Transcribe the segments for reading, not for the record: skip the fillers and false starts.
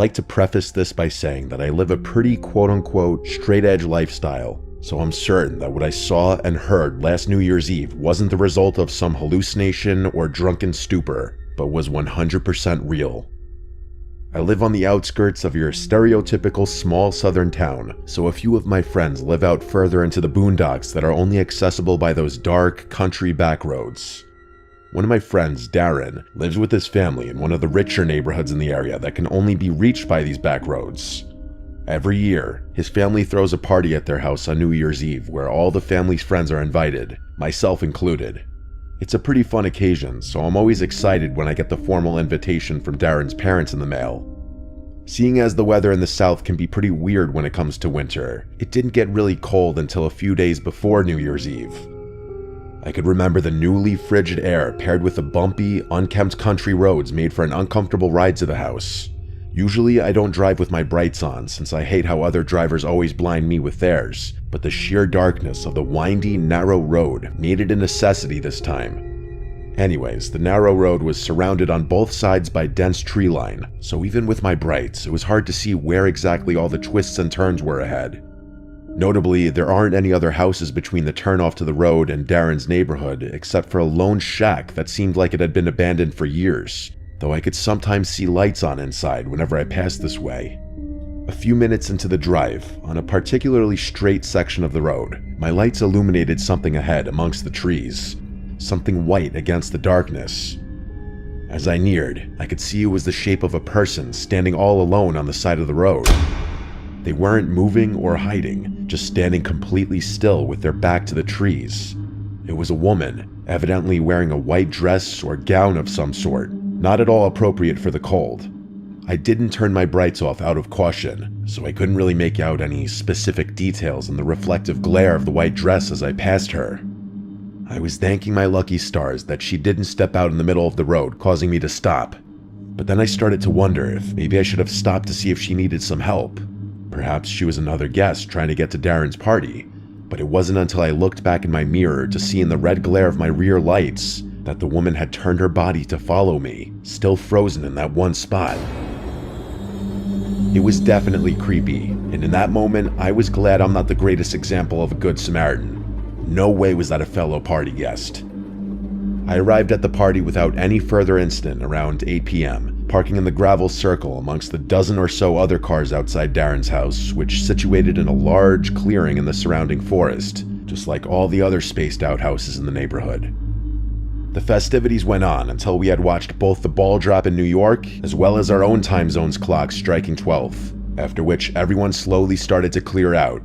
like to preface this by saying that I live a pretty quote-unquote straight-edge lifestyle, so I'm certain that what I saw and heard last New Year's Eve wasn't the result of some hallucination or drunken stupor, but was 100% real. I live on the outskirts of your stereotypical small southern town, so a few of my friends live out further into the boondocks that are only accessible by those dark, country back roads. One of my friends, Darren, lives with his family in one of the richer neighborhoods in the area that can only be reached by these back roads. Every year, his family throws a party at their house on New Year's Eve where all the family's friends are invited, myself included. It's a pretty fun occasion, so I'm always excited when I get the formal invitation from Darren's parents in the mail. Seeing as the weather in the south can be pretty weird when it comes to winter, it didn't get really cold until a few days before New Year's Eve. I could remember the newly frigid air paired with the bumpy, unkempt country roads made for an uncomfortable ride to the house. Usually I don't drive with my brights on since I hate how other drivers always blind me with theirs, but the sheer darkness of the windy, narrow road made it a necessity this time. Anyways, the narrow road was surrounded on both sides by dense tree line, so even with my brights, it was hard to see where exactly all the twists and turns were ahead. Notably, there aren't any other houses between the turnoff to the road and Darren's neighborhood except for a lone shack that seemed like it had been abandoned for years, though I could sometimes see lights on inside whenever I passed this way. A few minutes into the drive, on a particularly straight section of the road, my lights illuminated something ahead amongst the trees, something white against the darkness. As I neared, I could see it was the shape of a person standing all alone on the side of the road. They weren't moving or hiding, just standing completely still with their back to the trees. It was a woman, evidently wearing a white dress or gown of some sort, not at all appropriate for the cold. I didn't turn my brights off out of caution, so I couldn't really make out any specific details in the reflective glare of the white dress as I passed her. I was thanking my lucky stars that she didn't step out in the middle of the road, causing me to stop. But then I started to wonder if maybe I should have stopped to see if she needed some help. Perhaps she was another guest trying to get to Darren's party, but it wasn't until I looked back in my mirror to see in the red glare of my rear lights that the woman had turned her body to follow me, still frozen in that one spot. It was definitely creepy, and in that moment, I was glad I'm not the greatest example of a good Samaritan. No way was that a fellow party guest. I arrived at the party without any further incident around 8 p.m., parking in the gravel circle amongst the dozen or so other cars outside Darren's house, which situated in a large clearing in the surrounding forest, just like all the other spaced out houses in the neighborhood. The festivities went on until we had watched both the ball drop in New York, as well as our own time zone's clocks striking 12, after which everyone slowly started to clear out.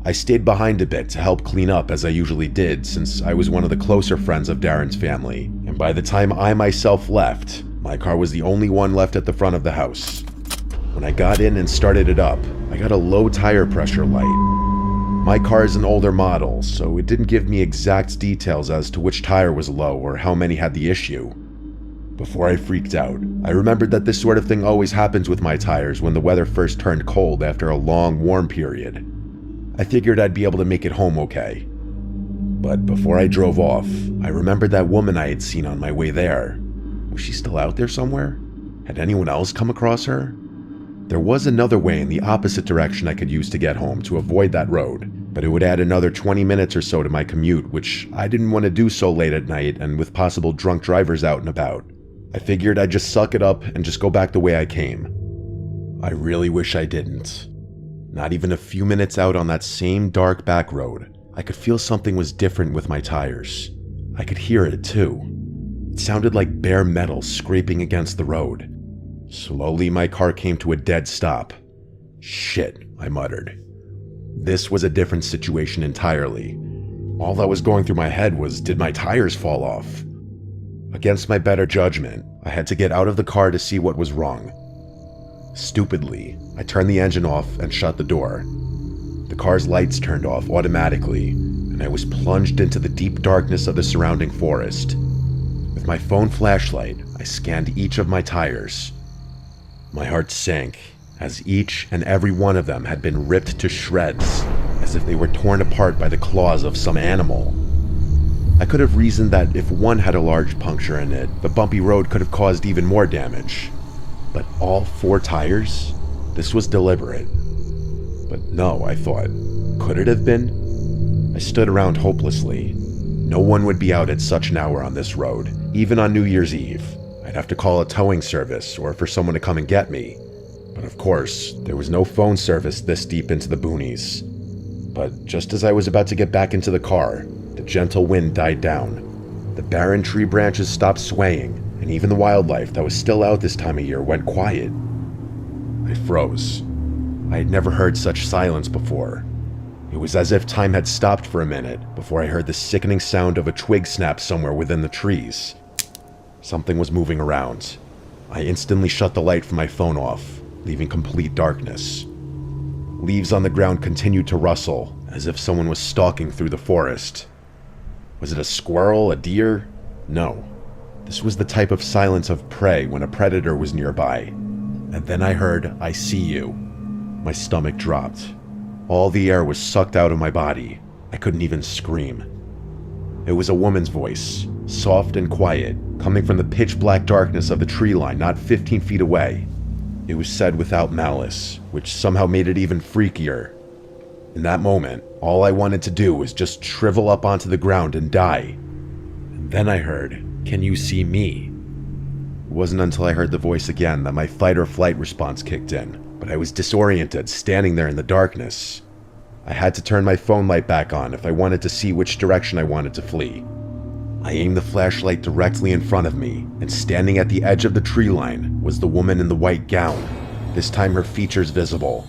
I stayed behind a bit to help clean up as I usually did, since I was one of the closer friends of Darren's family, and by the time I myself left, my car was the only one left at the front of the house. When I got in and started it up, I got a low tire pressure light. My car is an older model, so it didn't give me exact details as to which tire was low or how many had the issue. Before I freaked out, I remembered that this sort of thing always happens with my tires when the weather first turned cold after a long warm period. I figured I'd be able to make it home okay. But before I drove off, I remembered that woman I had seen on my way there. Was she still out there somewhere? Had anyone else come across her? There was another way in the opposite direction I could use to get home to avoid that road, but it would add another 20 minutes or so to my commute, which I didn't want to do so late at night and with possible drunk drivers out and about. I figured I'd just suck it up and just go back the way I came. I really wish I didn't. Not even a few minutes out on that same dark back road, I could feel something was different with my tires. I could hear it too. It sounded like bare metal scraping against the road. Slowly, my car came to a dead stop. Shit, I muttered. This was a different situation entirely. All that was going through my head was, did my tires fall off? Against my better judgment, I had to get out of the car to see what was wrong. Stupidly, I turned the engine off and shut the door. The car's lights turned off automatically, and I was plunged into the deep darkness of the surrounding forest. With my phone flashlight, I scanned each of my tires. My heart sank, as each and every one of them had been ripped to shreds, as if they were torn apart by the claws of some animal. I could have reasoned that if one had a large puncture in it, the bumpy road could have caused even more damage. But all 4 tires? This was deliberate. But no, I thought. Could it have been? I stood around hopelessly. No one would be out at such an hour on this road, even on New Year's Eve. I'd have to call a towing service or for someone to come and get me. But of course, there was no phone service this deep into the boonies. But just as I was about to get back into the car, the gentle wind died down. The barren tree branches stopped swaying, and even the wildlife that was still out this time of year went quiet. I froze. I had never heard such silence before. It was as if time had stopped for a minute before I heard the sickening sound of a twig snap somewhere within the trees. Something was moving around. I instantly shut the light from my phone off, leaving complete darkness. Leaves on the ground continued to rustle, as if someone was stalking through the forest. Was it a squirrel, a deer? No. This was the type of silence of prey when a predator was nearby. And then I heard, "I see you." My stomach dropped. All the air was sucked out of my body. I couldn't even scream. It was a woman's voice, soft and quiet, coming from the pitch-black darkness of the tree line not 15 feet away. It was said without malice, which somehow made it even freakier. In that moment, all I wanted to do was just shrivel up onto the ground and die. And then I heard, "Can you see me?" It wasn't until I heard the voice again that my fight or flight response kicked in, but I was disoriented, standing there in the darkness. I had to turn my phone light back on if I wanted to see which direction I wanted to flee. I aimed the flashlight directly in front of me, and standing at the edge of the tree line was the woman in the white gown, this time her features visible.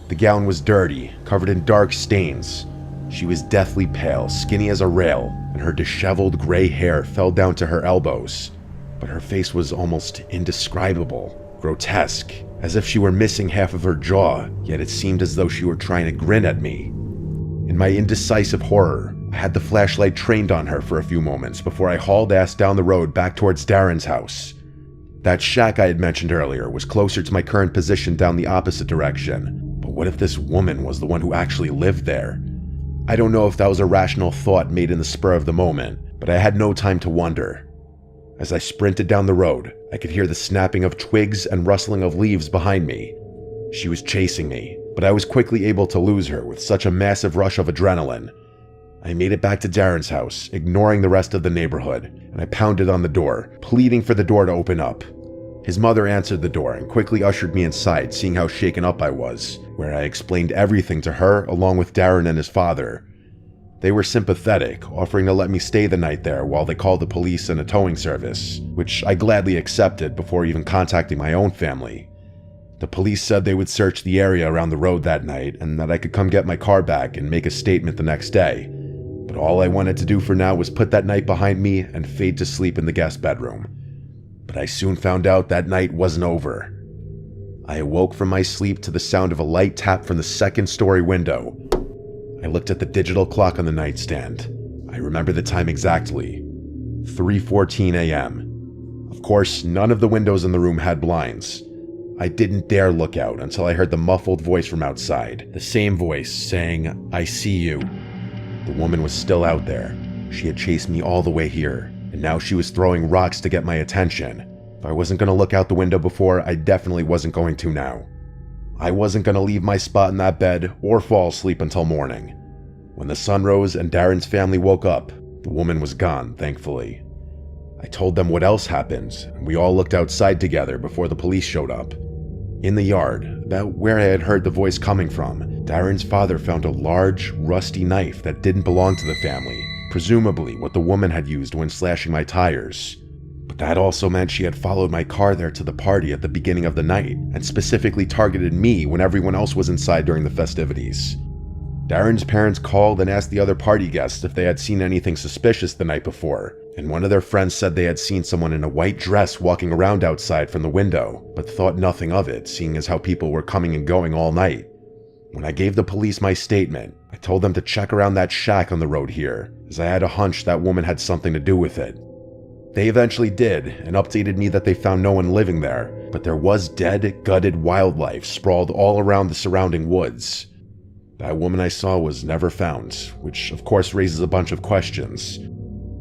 The gown was dirty, covered in dark stains. She was deathly pale, skinny as a rail, and her disheveled gray hair fell down to her elbows. But her face was almost indescribable, grotesque, as if she were missing half of her jaw, yet it seemed as though she were trying to grin at me. In my indecisive horror, I had the flashlight trained on her for a few moments before I hauled ass down the road back towards Darren's house. That shack I had mentioned earlier was closer to my current position down the opposite direction, but what if this woman was the one who actually lived there? I don't know if that was a rational thought made in the spur of the moment, but I had no time to wonder. As I sprinted down the road, I could hear the snapping of twigs and rustling of leaves behind me. She was chasing me, but I was quickly able to lose her with such a massive rush of adrenaline. I made it back to Darren's house, ignoring the rest of the neighborhood, and I pounded on the door, pleading for the door to open up. His mother answered the door and quickly ushered me inside, seeing how shaken up I was, where I explained everything to her along with Darren and his father. They were sympathetic, offering to let me stay the night there while they called the police and a towing service, which I gladly accepted before even contacting my own family. The police said they would search the area around the road that night and that I could come get my car back and make a statement the next day. But all I wanted to do for now was put that night behind me and fade to sleep in the guest bedroom. But I soon found out that night wasn't over. I awoke from my sleep to the sound of a light tap from the second-story window. I looked at the digital clock on the nightstand. I remember the time exactly. 3:14 a.m. Of course, none of the windows in the room had blinds. I didn't dare look out until I heard the muffled voice from outside, the same voice saying, "I see you." The woman was still out there. She had chased me all the way here, and now she was throwing rocks to get my attention. If I wasn't going to look out the window before, I definitely wasn't going to now. I wasn't going to leave my spot in that bed or fall asleep until morning. When the sun rose and Darren's family woke up, the woman was gone, thankfully. I told them what else happened, and we all looked outside together before the police showed up. In the yard, about where I had heard the voice coming from, Darren's father found a large, rusty knife that didn't belong to the family, presumably what the woman had used when slashing my tires. But that also meant she had followed my car there to the party at the beginning of the night, and specifically targeted me when everyone else was inside during the festivities. Darren's parents called and asked the other party guests if they had seen anything suspicious the night before, and one of their friends said they had seen someone in a white dress walking around outside from the window, but thought nothing of it, seeing as how people were coming and going all night. When I gave the police my statement, I told them to check around that shack on the road here, as I had a hunch that woman had something to do with it. They eventually did, and updated me that they found no one living there, but there was dead, gutted wildlife sprawled all around the surrounding woods. That woman I saw was never found, which of course raises a bunch of questions.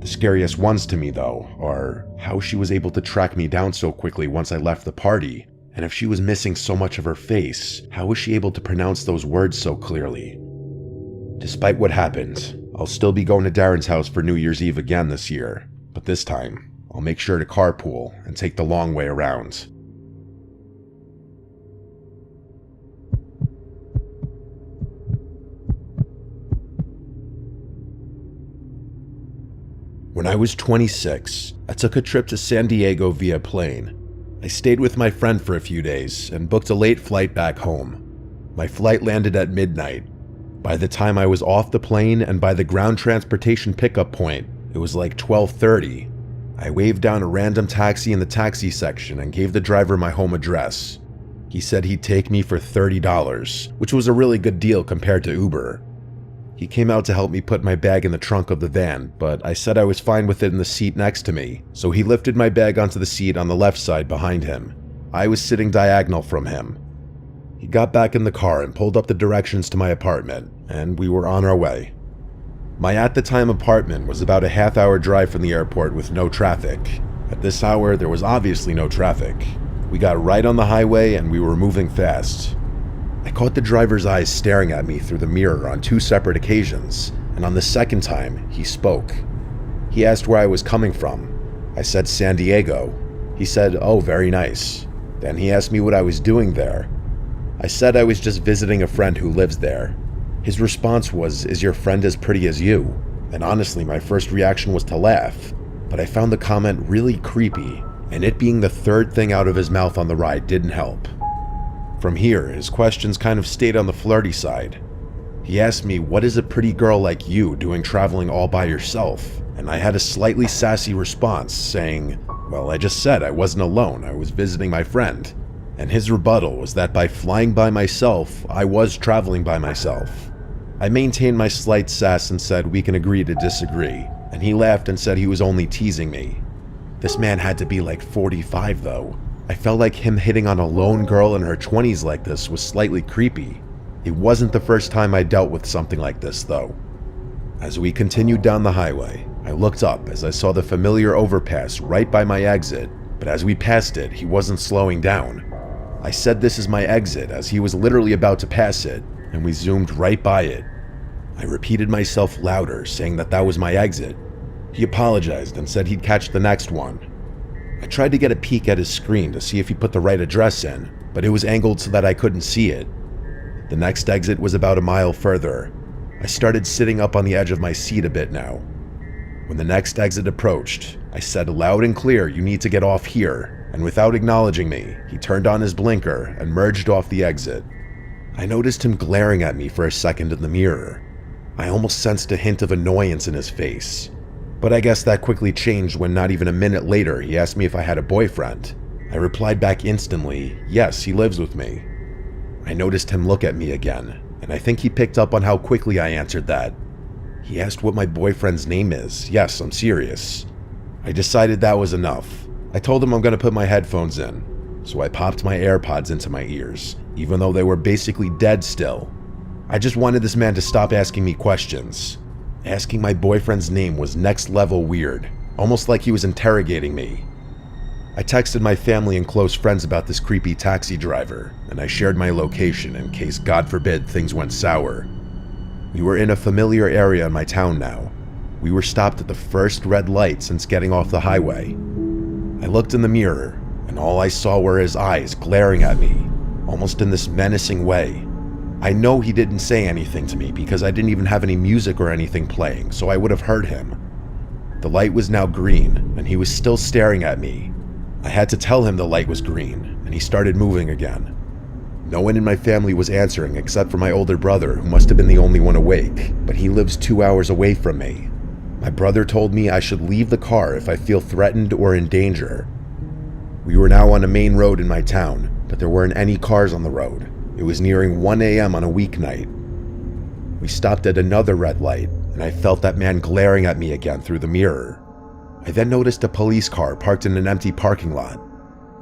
The scariest ones to me, though, are how she was able to track me down so quickly once I left the party, and if she was missing so much of her face, how was she able to pronounce those words so clearly? Despite what happened, I'll still be going to Darren's house for New Year's Eve again this year, but this time, I'll make sure to carpool and take the long way around. When I was 26, I took a trip to San Diego via plane. I stayed with my friend for a few days and booked a late flight back home. My flight landed at midnight. By the time I was off the plane and by the ground transportation pickup point, it was like 12:30. I waved down a random taxi in the taxi section and gave the driver my home address. He said he'd take me for $30, which was a really good deal compared to Uber. He came out to help me put my bag in the trunk of the van, but I said I was fine with it in the seat next to me, so he lifted my bag onto the seat on the left side behind him. I was sitting diagonal from him. He got back in the car and pulled up the directions to my apartment, and we were on our way. My at-the-time apartment was about a half-hour drive from the airport with no traffic. At this hour, there was obviously no traffic. We got right on the highway and we were moving fast. I caught the driver's eyes staring at me through the mirror on 2 separate occasions, and on the second time, he spoke. He asked where I was coming from. I said San Diego. He said, "Oh, very nice." Then he asked me what I was doing there. I said I was just visiting a friend who lives there. His response was, "Is your friend as pretty as you?" And honestly, my first reaction was to laugh, but I found the comment really creepy, and it being the third thing out of his mouth on the ride didn't help. From here, his questions kind of stayed on the flirty side. He asked me, "What is a pretty girl like you doing traveling all by yourself?" And I had a slightly sassy response saying, "Well, I just said I wasn't alone, I was visiting my friend." And his rebuttal was that by flying by myself, I was traveling by myself. I maintained my slight sass and said we can agree to disagree, and he laughed and said he was only teasing me. This man had to be like 45 though. I felt like him hitting on a lone girl in her 20s like this was slightly creepy. It wasn't the first time I dealt with something like this though. As we continued down the highway, I looked up as I saw the familiar overpass right by my exit, but as we passed it, he wasn't slowing down. I said this is my exit as he was literally about to pass it, and we zoomed right by it. I repeated myself louder, saying that was my exit. He apologized and said he'd catch the next one. I tried to get a peek at his screen to see if he put the right address in, but it was angled so that I couldn't see it. The next exit was about a mile further. I started sitting up on the edge of my seat a bit now. When the next exit approached, I said loud and clear, "You need to get off here," and without acknowledging me, he turned on his blinker and merged off the exit. I noticed him glaring at me for a second in the mirror. I almost sensed a hint of annoyance in his face. But I guess that quickly changed when not even a minute later he asked me if I had a boyfriend. I replied back instantly, "Yes, he lives with me." I noticed him look at me again, and I think he picked up on how quickly I answered that. He asked what my boyfriend's name is. Yes, I'm serious. I decided that was enough. I told him I'm going to put my headphones in, so I popped my AirPods into my ears, even though they were basically dead still. I just wanted this man to stop asking me questions. Asking my boyfriend's name was next level weird, almost like he was interrogating me. I texted my family and close friends about this creepy taxi driver, and I shared my location in case, God forbid, things went sour. We were in a familiar area in my town now. We were stopped at the first red light since getting off the highway. I looked in the mirror, and all I saw were his eyes glaring at me, almost in this menacing way. I know he didn't say anything to me because I didn't even have any music or anything playing, so I would have heard him. The light was now green, and he was still staring at me. I had to tell him the light was green, and he started moving again. No one in my family was answering except for my older brother, who must have been the only one awake, but he lives 2 hours away from me. My brother told me I should leave the car if I feel threatened or in danger. We were now on a main road in my town, but there weren't any cars on the road. It was nearing 1 a.m. on a weeknight. We stopped at another red light, and I felt that man glaring at me again through the mirror. I then noticed a police car parked in an empty parking lot.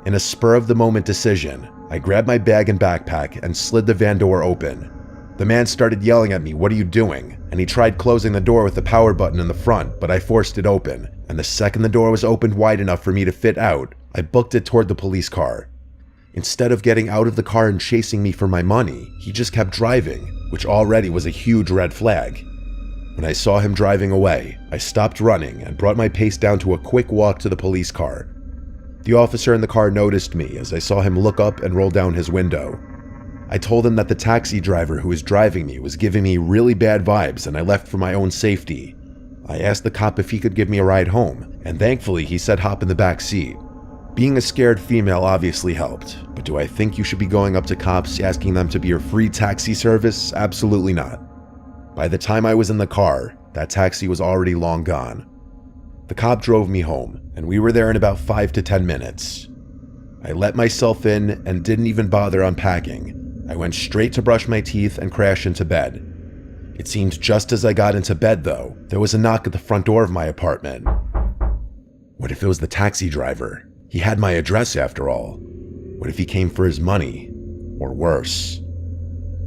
In a spur-of-the-moment decision, I grabbed my bag and backpack and slid the van door open. The man started yelling at me, "What are you doing?" And he tried closing the door with the power button in the front, but I forced it open. And the second the door was opened wide enough for me to fit out, I booked it toward the police car. Instead of getting out of the car and chasing me for my money, he just kept driving, which already was a huge red flag. When I saw him driving away, I stopped running and brought my pace down to a quick walk to the police car. The officer in the car noticed me as I saw him look up and roll down his window. I told him that the taxi driver who was driving me was giving me really bad vibes and I left for my own safety. I asked the cop if he could give me a ride home, and thankfully he said hop in the back seat. Being a scared female obviously helped, but do I think you should be going up to cops asking them to be your free taxi service? Absolutely not. By the time I was in the car, that taxi was already long gone. The cop drove me home, and we were there in about 5 to 10 minutes. I let myself in and didn't even bother unpacking. I went straight to brush my teeth and crash into bed. It seemed just as I got into bed, though, there was a knock at the front door of my apartment. What if it was the taxi driver? He had my address after all. What if he came for his money? Or worse?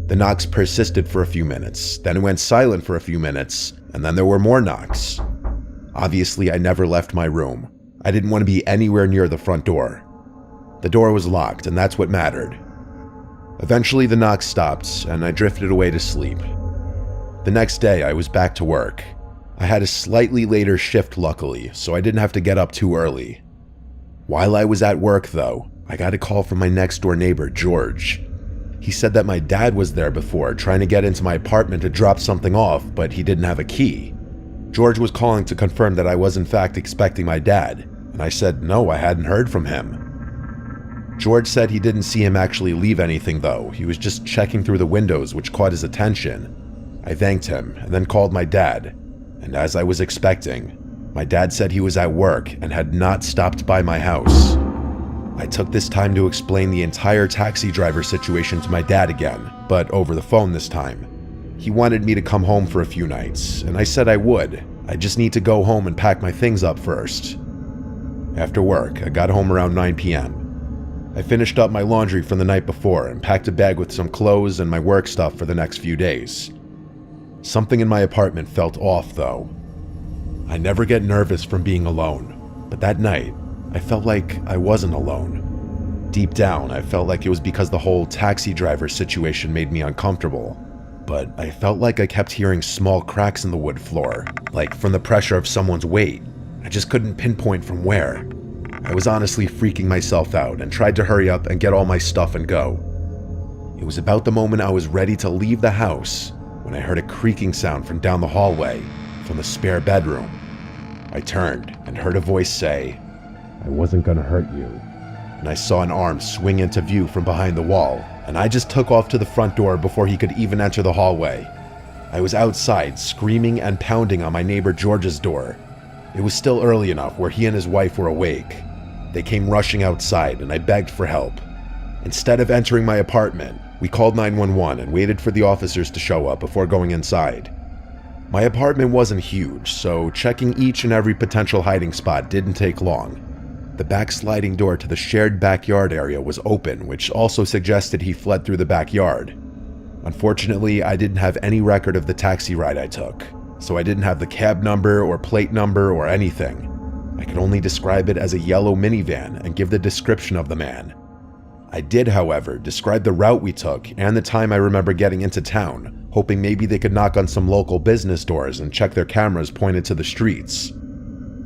The knocks persisted for a few minutes, then it went silent for a few minutes, and then there were more knocks. Obviously, I never left my room. I didn't want to be anywhere near the front door. The door was locked, and that's what mattered. Eventually, the knocks stopped, and I drifted away to sleep. The next day, I was back to work. I had a slightly later shift, luckily, so I didn't have to get up too early. While I was at work, though, I got a call from my next-door neighbor, George. He said that my dad was there before, trying to get into my apartment to drop something off, but he didn't have a key. George was calling to confirm that I was in fact expecting my dad, and I said no, I hadn't heard from him. George said he didn't see him actually leave anything though, he was just checking through the windows, which caught his attention. I thanked him and then called my dad, and as I was expecting, my dad said he was at work and had not stopped by my house. I took this time to explain the entire taxi driver situation to my dad again, but over the phone this time. He wanted me to come home for a few nights, and I said I would. I just need to go home and pack my things up first. After work, I got home around 9 p.m. I finished up my laundry from the night before and packed a bag with some clothes and my work stuff for the next few days. Something in my apartment felt off, though. I never get nervous from being alone, but that night, I felt like I wasn't alone. Deep down, I felt like it was because the whole taxi driver situation made me uncomfortable. But I felt like I kept hearing small cracks in the wood floor, like from the pressure of someone's weight. I just couldn't pinpoint from where. I was honestly freaking myself out and tried to hurry up and get all my stuff and go. It was about the moment I was ready to leave the house when I heard a creaking sound from down the hallway, from the spare bedroom. I turned and heard a voice say, "I wasn't gonna hurt you." And I saw an arm swing into view from behind the wall, and I just took off to the front door before he could even enter the hallway. I was outside, screaming and pounding on my neighbor George's door. It was still early enough where he and his wife were awake. They came rushing outside, and I begged for help. Instead of entering my apartment, we called 911 and waited for the officers to show up before going inside. My apartment wasn't huge, so checking each and every potential hiding spot didn't take long. The back sliding door to the shared backyard area was open, which also suggested he fled through the backyard. Unfortunately, I didn't have any record of the taxi ride I took, so I didn't have the cab number or plate number or anything. I could only describe it as a yellow minivan and give the description of the man. I did, however, describe the route we took and the time I remember getting into town, hoping maybe they could knock on some local business doors and check their cameras pointed to the streets.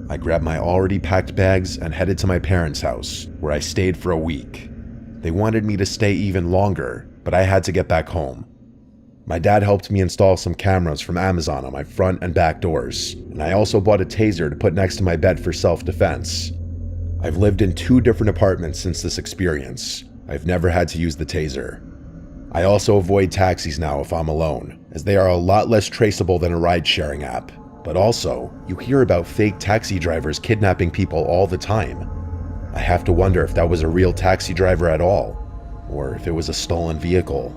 I grabbed my already packed bags and headed to my parents' house, where I stayed for a week. They wanted me to stay even longer, but I had to get back home. My dad helped me install some cameras from Amazon on my front and back doors, and I also bought a taser to put next to my bed for self-defense. I've lived in 2 different apartments since this experience. I've never had to use the taser. I also avoid taxis now if I'm alone, as they are a lot less traceable than a ride-sharing app. But also, you hear about fake taxi drivers kidnapping people all the time. I have to wonder if that was a real taxi driver at all, or if it was a stolen vehicle.